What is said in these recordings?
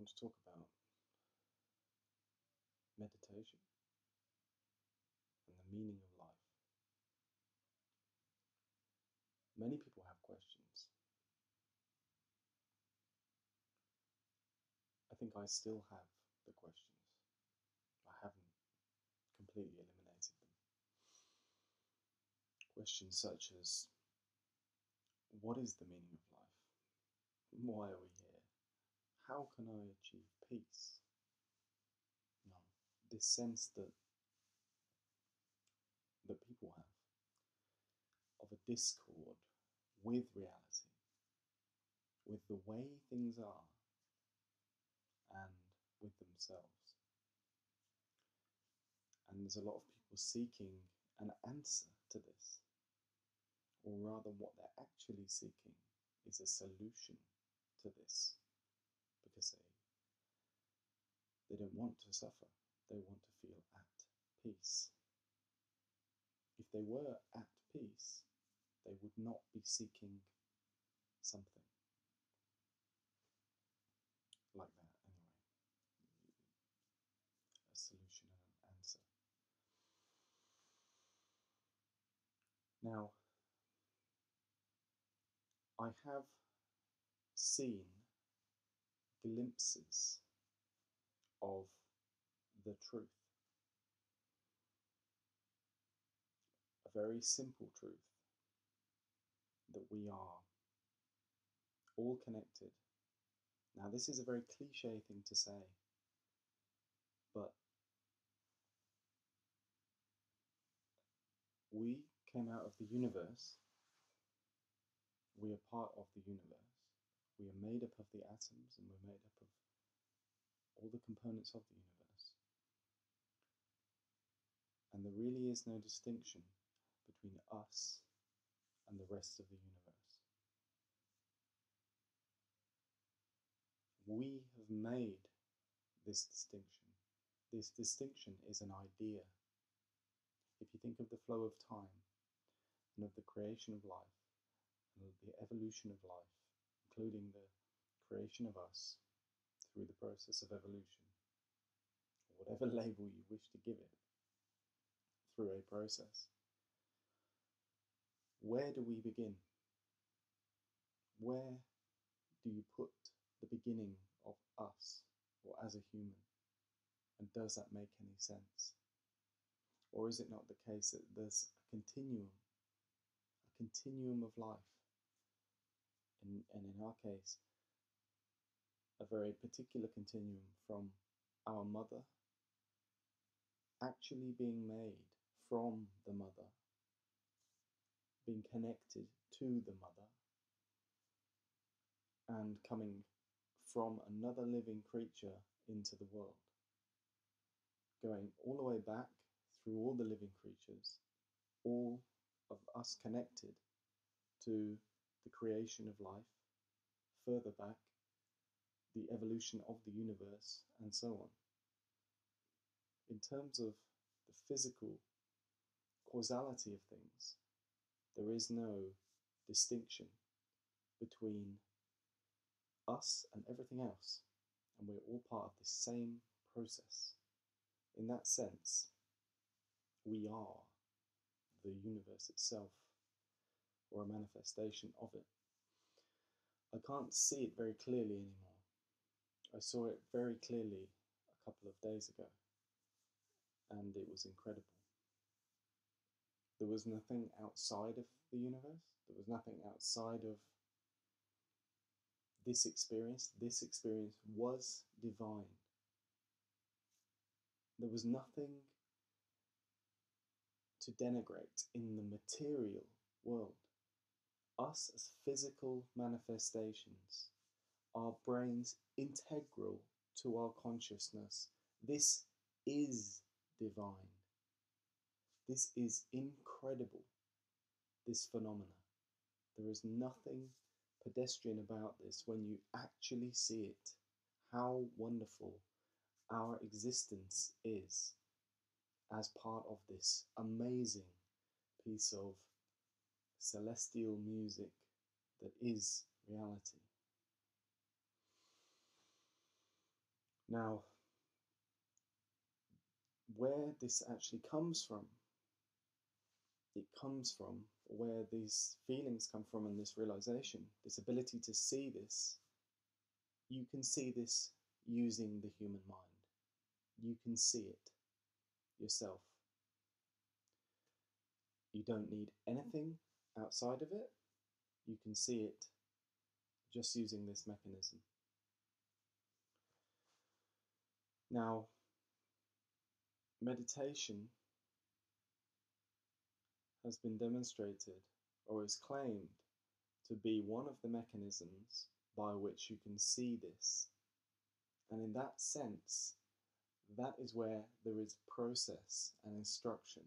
want to talk about meditation and the meaning of life. Many people have questions. I think I still have the questions. I haven't completely eliminated them. Questions such as, what is the meaning of life? Why are we here? How can I achieve peace? No, this sense that people have of a discord with reality, with the way things are, and with themselves. And there's a lot of people seeking an answer to this, or rather what they're actually seeking is a solution to this, because they don't want to suffer, they want to feel at peace. If they were at peace, they would not be seeking something like that anyway, a solution and an answer. Now, I have seen glimpses of the truth, a very simple truth, that we are all connected. Now, this is a very cliche thing to say, but we came out of the universe. We are part of the universe. We are made up of the atoms, and we're made up of all the components of the universe. And there really is no distinction between us and the rest of the universe. We have made this distinction. This distinction is an idea. If you think of the flow of time, and of the creation of life, and of the evolution of life, including the creation of us through the process of evolution, or whatever label you wish to give it, through a process, where do we begin? Where do you put the beginning of us, or as a human? And does that make any sense? Or is it not the case that there's a continuum of life, and in our case, a very particular continuum from our mother actually being made from the mother, being connected to the mother, and coming from another living creature into the world, going all the way back through all the living creatures, all of us connected to the creation of life, further back, the evolution of the universe, and so on. In terms of the physical causality of things, there is no distinction between us and everything else, and we're all part of the same process. In that sense, we are the universe itself, or a manifestation of it. I can't see it very clearly anymore. I saw it very clearly a couple of days ago, and it was incredible. There was nothing outside of the universe. There was nothing outside of this experience. This experience was divine. There was nothing to denigrate in the material world. Us as physical manifestations, our brains integral to our consciousness. This is divine. This is incredible, this phenomena. There is nothing pedestrian about this when you actually see it, how wonderful our existence is as part of this amazing piece of celestial music that is reality. Now, where this actually comes from, where these feelings come from and this realization, this ability to see this, you can see this using the human mind. You can see it yourself. You don't need anything outside of it. You can see it just using this mechanism. Now, meditation has been demonstrated, or is claimed, to be one of the mechanisms by which you can see this. And in that sense, that is where there is process and instruction,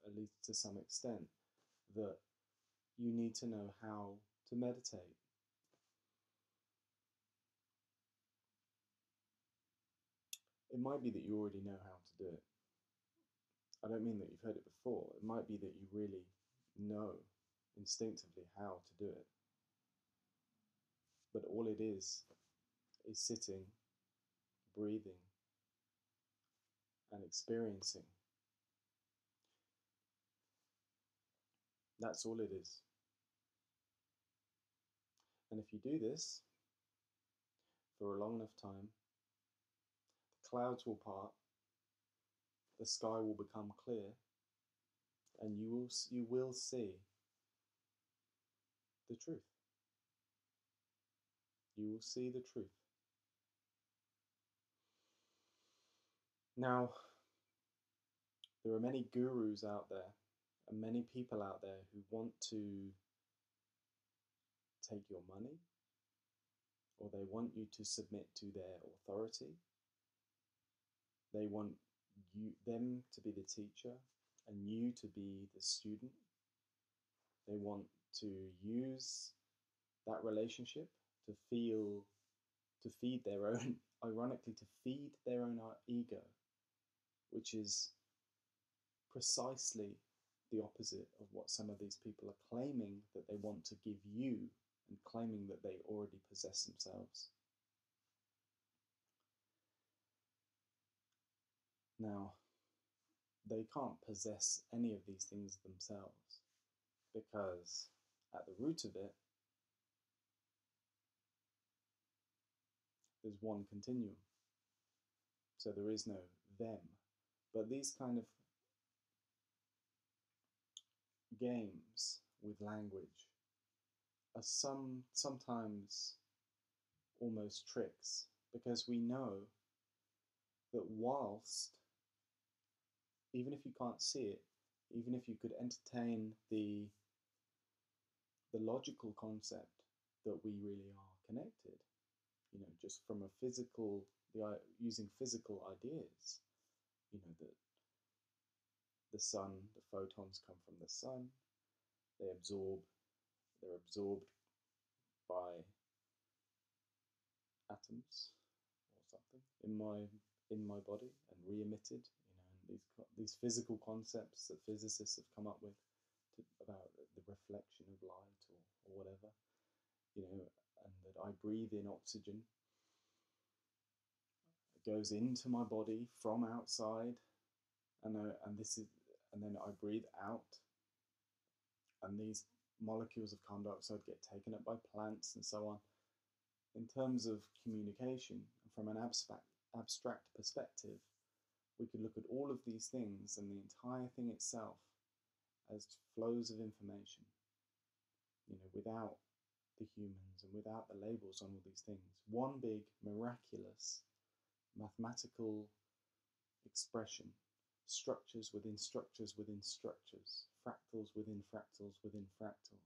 at least to some extent, that you need to know how to meditate. It might be that you already know how to do it. I don't mean that you've heard it before. It might be that you really know instinctively how to do it. But all it is sitting, breathing, and experiencing. That's all it is. And if you do this for a long enough time, the clouds will part, the sky will become clear, and you will see the truth. You will see the truth. Now, there are many gurus out there and many people out there who want to take your money, or they want you to submit to their authority. They want them to be the teacher and you to be the student. They want to use that relationship to feed their own, ironically, to feed their own ego, which is precisely the opposite of what some of these people are claiming that they want to give you, and claiming that they already possess themselves. Now, they can't possess any of these things themselves, because at the root of it, there's one continuum. So there is no them. But these kind of games with language are sometimes almost tricks, because we know that whilst, even if you can't see it, even if you could entertain the logical concept that we really are connected, just from a physical, using physical ideas, that the sun, the photons come from the sun, they're absorbed by atoms or something in my body and re-emitted, and these physical concepts that physicists have come up with about the reflection of light or whatever, and that I breathe in oxygen, it goes into my body from outside, and then I breathe out, and these molecules of carbon dioxide get taken up by plants and so on. In terms of communication, from an abstract perspective, we could look at all of these things and the entire thing itself as flows of information, without the humans and without the labels on all these things. One big, miraculous, mathematical expression, structures within structures within structures, fractals within fractals within fractals,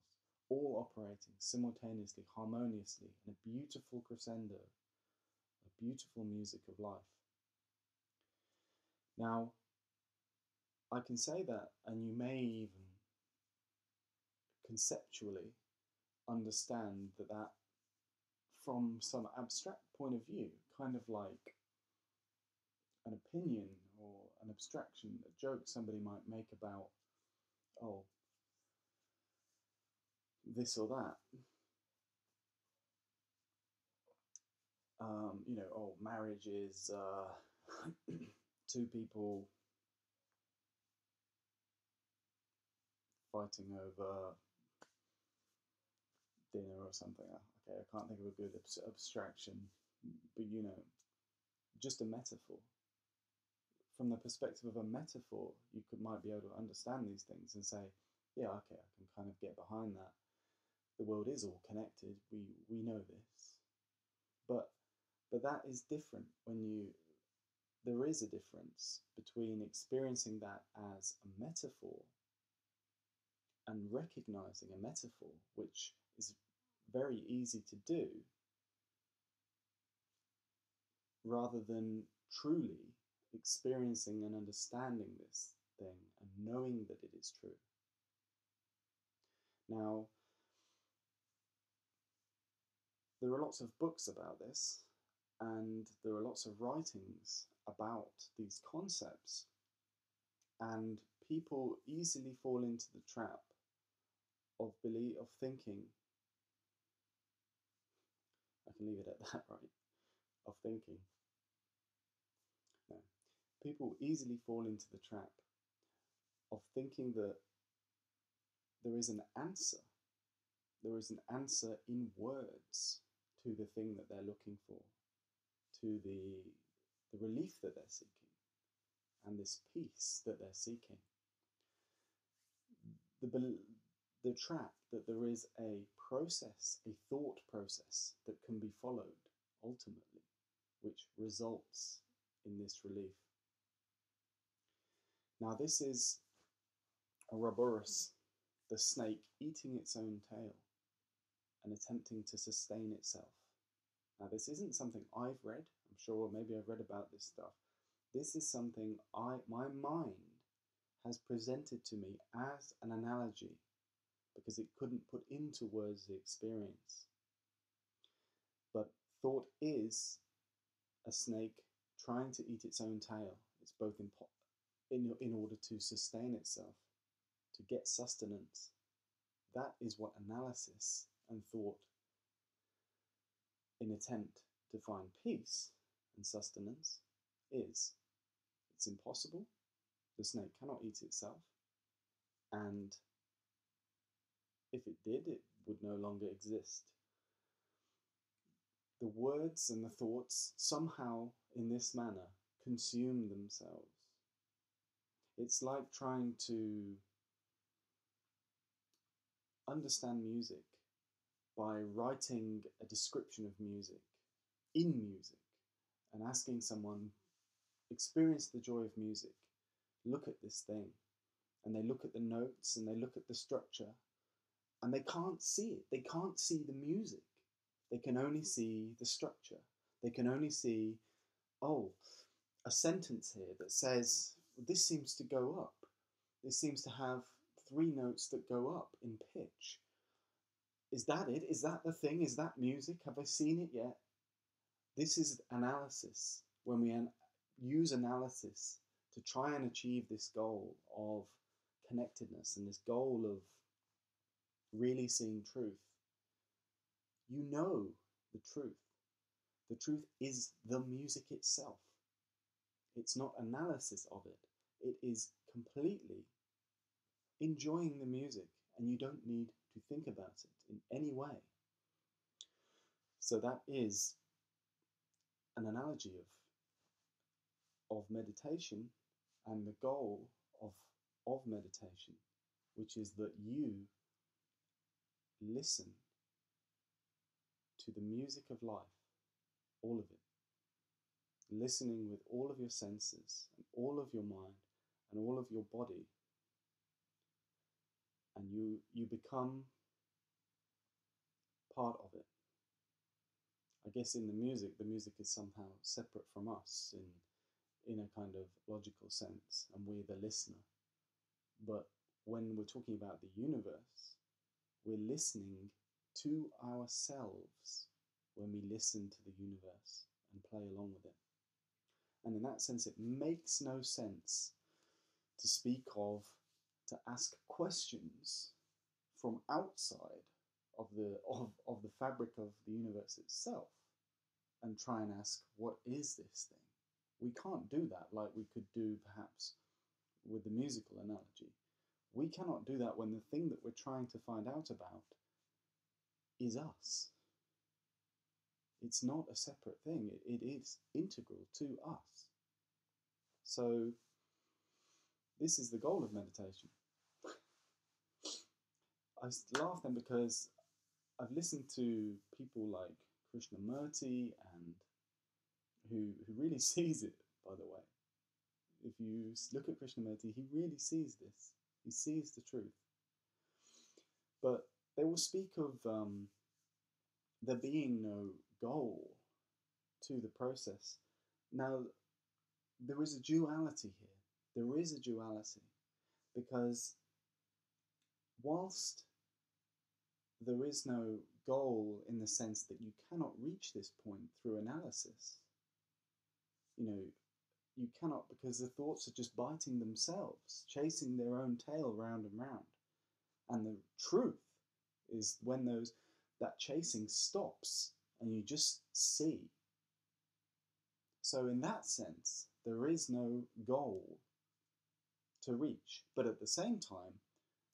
all operating simultaneously, harmoniously, in a beautiful crescendo, a beautiful music of life. Now, I can say that, and you may even conceptually understand that from some abstract point of view, kind of like an opinion or an abstraction, a joke somebody might make about, oh, this or that. marriage is two people fighting over dinner or something. Okay, I can't think of a good abstraction, but just a metaphor. From the perspective of a metaphor, might be able to understand these things and say, yeah, okay, I can kind of get behind that. The world is all connected. We know this, but that is different there is a difference between experiencing that as a metaphor and recognizing a metaphor, which is very easy to do, rather than truly experiencing and understanding this thing and knowing that it is true. Now, there are lots of books about this, and there are lots of writings about these concepts, and people easily fall into the trap of thinking, I can leave it at that, right? Of thinking. No. People easily fall into the trap of thinking that there is an answer. There is an answer in words to the thing that they're looking for, to the relief that they're seeking, and this peace that they're seeking. The trap that there is a process, a thought process that can be followed ultimately, which results in this relief. Now, this is Ouroboros, the snake eating its own tail and attempting to sustain itself. Now, this isn't something I've read. I'm sure maybe I've read about this stuff. This is something my mind has presented to me as an analogy, because it couldn't put into words the experience. But thought is a snake trying to eat its own tail. It's both in order to sustain itself, to get sustenance. That is what analysis and thought, in attempt to find peace and sustenance, is. It's impossible. The snake cannot eat itself, and if it did, it would no longer exist. The words and the thoughts somehow, in this manner, consume themselves. It's like trying to understand music by writing a description of music in music and asking someone, experience the joy of music, look at this thing, and they look at the notes and they look at the structure, and they can't see it. They can't see the music. They can only see the structure. They can only see, a sentence here that says, this seems to go up. This seems to have 3 notes that go up in pitch. Is that it? Is that the thing? Is that music? Have I seen it yet? This is analysis. When we use analysis to try and achieve this goal of connectedness and this goal of really seeing truth, you know the truth. The truth is the music itself. It's not analysis of it. It is completely enjoying the music, and you don't need to think about it in any way. So that is an analogy of meditation and the goal of meditation, which is that you listen to the music of life, all of it, listening with all of your senses and all of your mind and all of your body, and you become part of it. I guess in the music is somehow separate from us in a kind of logical sense, and we're the listener. But when we're talking about the universe, we're listening to ourselves when we listen to the universe and play along with it. And in that sense, it makes no sense to speak of, to ask questions from outside of the fabric of the universe itself and try and ask, what is this thing? We can't do that like we could do perhaps with the musical analogy. We cannot do that when the thing that we're trying to find out about is us. It's not a separate thing, it is integral to us. So this is the goal of meditation. I laugh then because I've listened to people like Krishnamurti, and who really sees it, by the way. If you look at Krishnamurti, he really sees this. He sees the truth. But they will speak of there being no goal to the process. Now, there is a duality here. There is a duality, because whilst there is no goal in the sense that you cannot reach this point through analysis, you cannot, because the thoughts are just biting themselves, chasing their own tail round and round. And the truth is when that chasing stops and you just see. So in that sense, there is no goal to reach. But at the same time,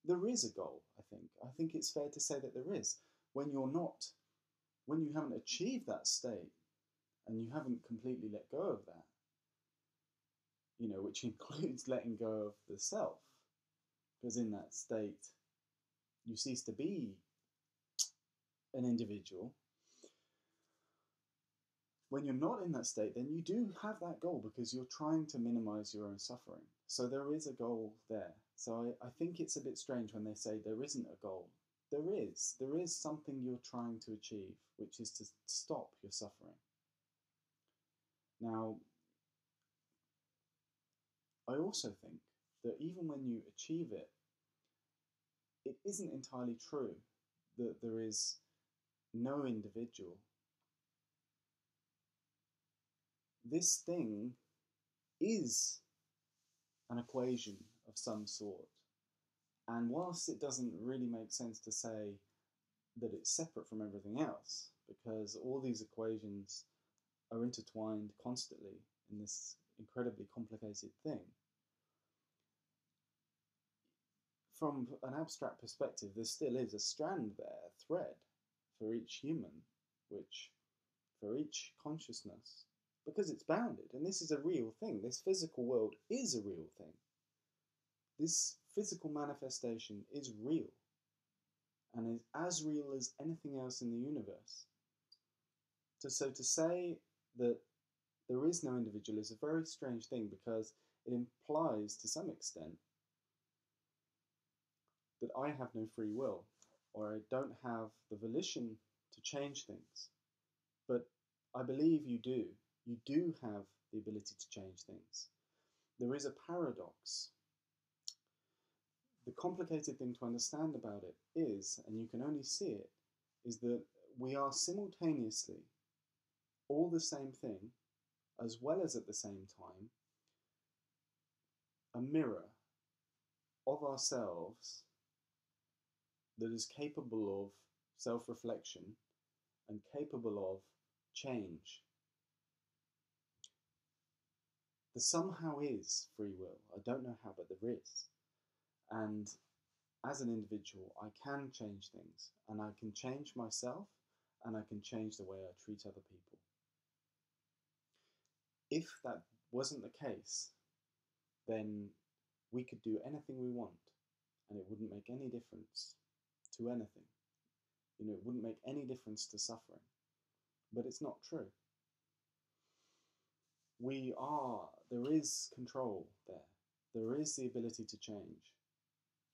there is a goal, I think. I think it's fair to say that there is. When you haven't achieved that state and you haven't completely let go of that, which includes letting go of the self, because in that state you cease to be an individual. When you're not in that state, then you do have that goal, because you're trying to minimize your own suffering. So there is a goal there. So I think it's a bit strange when they say there isn't a goal. There is something you're trying to achieve, which is to stop your suffering. Now, I also think that even when you achieve it, it isn't entirely true that there is no individual. This thing is an equation of some sort. And whilst it doesn't really make sense to say that it's separate from everything else, because all these equations are intertwined constantly in this incredibly complicated thing, from an abstract perspective, there still is a strand there, a thread, for each human, for each consciousness, because it's bounded, and this is a real thing. This physical world is a real thing. This physical manifestation is real, and is as real as anything else in the universe. So to say that there is no individual is a very strange thing, because it implies to some extent that I have no free will, or I don't have the volition to change things. But I believe you do. You do have the ability to change things. There is a paradox. The complicated thing to understand about it is, and you can only see it, is that we are simultaneously all the same thing, as well as at the same time a mirror of ourselves that is capable of self-reflection and capable of change. There somehow is free will. I don't know how, but there is. And as an individual, I can change things, and I can change myself, and I can change the way I treat other people. If that wasn't the case, then we could do anything we want, and it wouldn't make any difference to anything. It wouldn't make any difference to suffering. But it's not true. There is control there. There is the ability to change.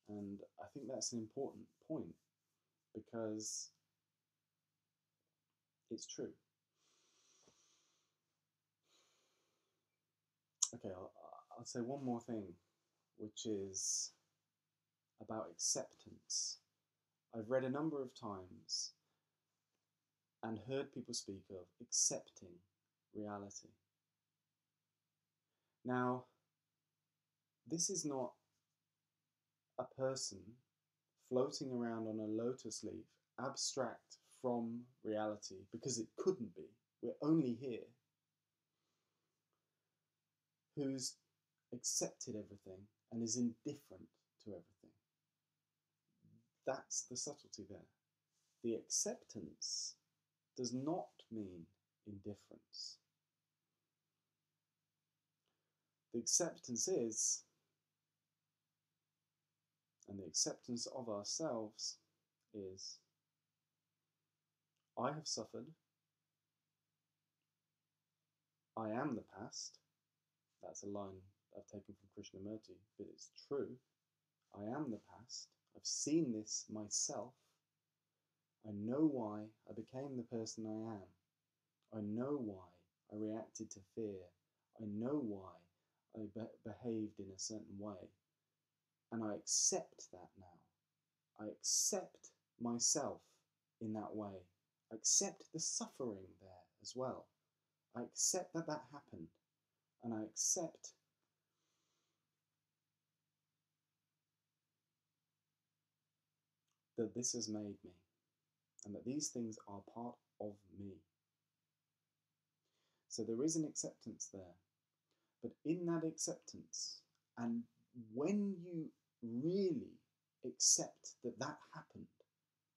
And I think that's an important point, because it's true. Okay, I'll say one more thing, which is about acceptance. I've read a number of times and heard people speak of accepting reality. Now, this is not a person floating around on a lotus leaf, abstract from reality, because it couldn't be. We're only here who's accepted everything and is indifferent to everything. That's the subtlety there. The acceptance does not mean indifference. The acceptance is, and the acceptance of ourselves is, I have suffered, I am the past. That's a line I've taken from Krishnamurti, but it's true. I am the past. I've seen this myself. I know why I became the person I am. I know why I reacted to fear. I know why I behaved in a certain way. And I accept that now. I accept myself in that way. I accept the suffering there as well. I accept that that happened. And I accept that this has made me. And that these things are part of me. So there is an acceptance there. But in that acceptance, and when you really accept that that happened,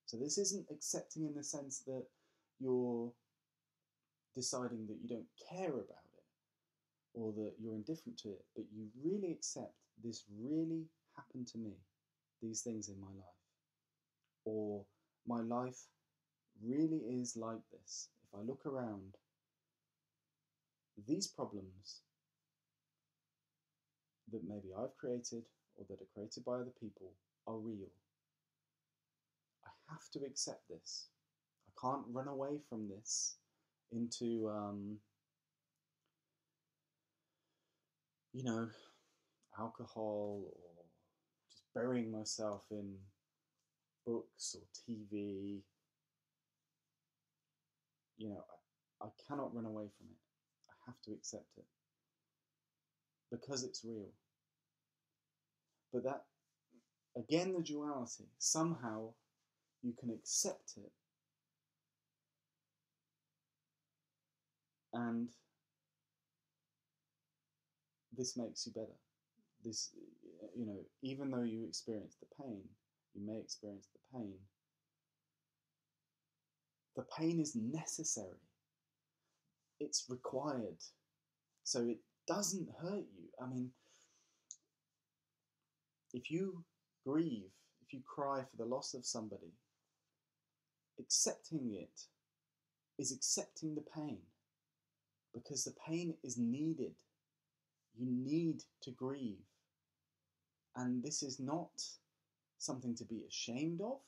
so this isn't accepting in the sense that you're deciding that you don't care about it or that you're indifferent to it, but you really accept this really happened to me, these things in my life, or my life really is like this. If I look around, these problems that maybe I've created or that are created by other people are real. I have to accept this. I can't run away from this into, alcohol or just burying myself in books or TV. I cannot run away from it. I have to accept it because it's real. But that, again, the duality, somehow you can accept it and this makes you better. This, even though you experience the pain, you may experience the pain. The pain is necessary. It's required. So it doesn't hurt you. I mean, if you grieve, if you cry for the loss of somebody, accepting it is accepting the pain because the pain is needed. You need to grieve. And this is not something to be ashamed of.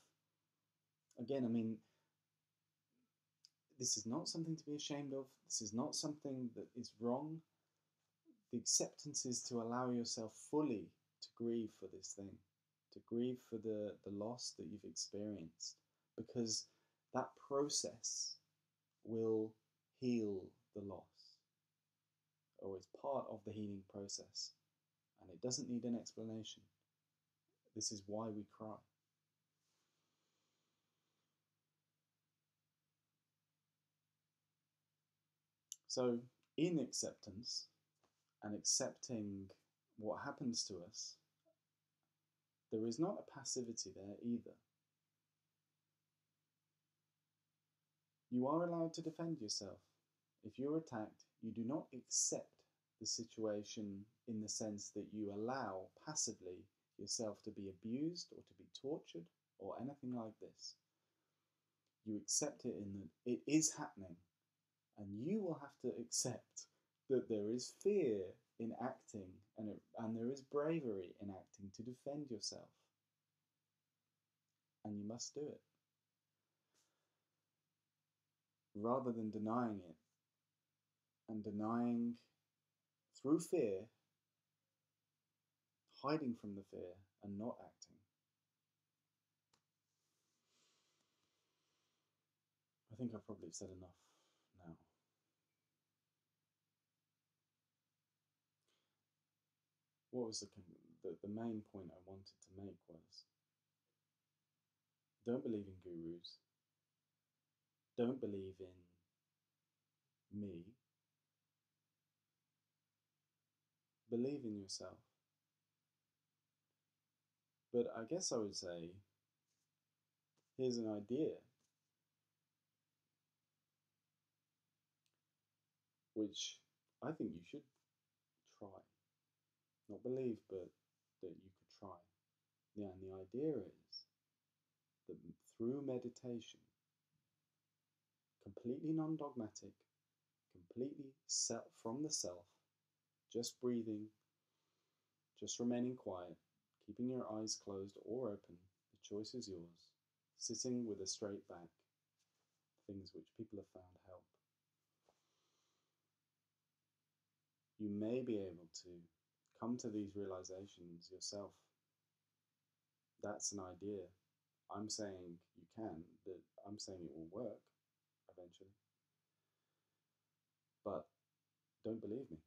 Again, I mean, this is not something to be ashamed of. This is not something that is wrong. The acceptance is to allow yourself fully to grieve for this thing, to grieve for the loss that you've experienced, because that process will heal the loss, or is part of the healing process, and it doesn't need an explanation. This is why we cry. So, in acceptance and accepting what happens to us, there is not a passivity there either. You are allowed to defend yourself. If you're attacked, you do not accept the situation in the sense that you allow passively yourself to be abused or to be tortured or anything like this. You accept it in that it is happening, and you will have to accept that there is fear in acting and there is bravery in acting to defend yourself. And you must do it. Rather than denying it and denying through fear, hiding from the fear and not acting. I think I've probably said enough now. What was the main point I wanted to make was, don't believe in gurus. Don't believe in me, believe in yourself. But I guess I would say, here's an idea which I think you should try. Not believe, but that you could try. Yeah, and the idea is that through meditation, completely non dogmatic, completely self from the self, just breathing, just remaining quiet, keeping your eyes closed or open, the choice is yours. Sitting with a straight back, things which people have found help. You may be able to come to these realizations yourself. That's an idea. I'm saying you can, that I'm saying it will work eventually. But don't believe me.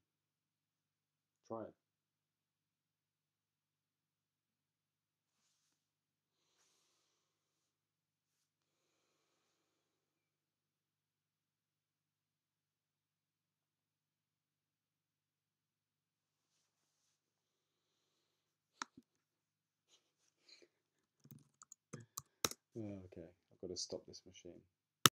Try it. Oh, okay, I've got to stop this machine.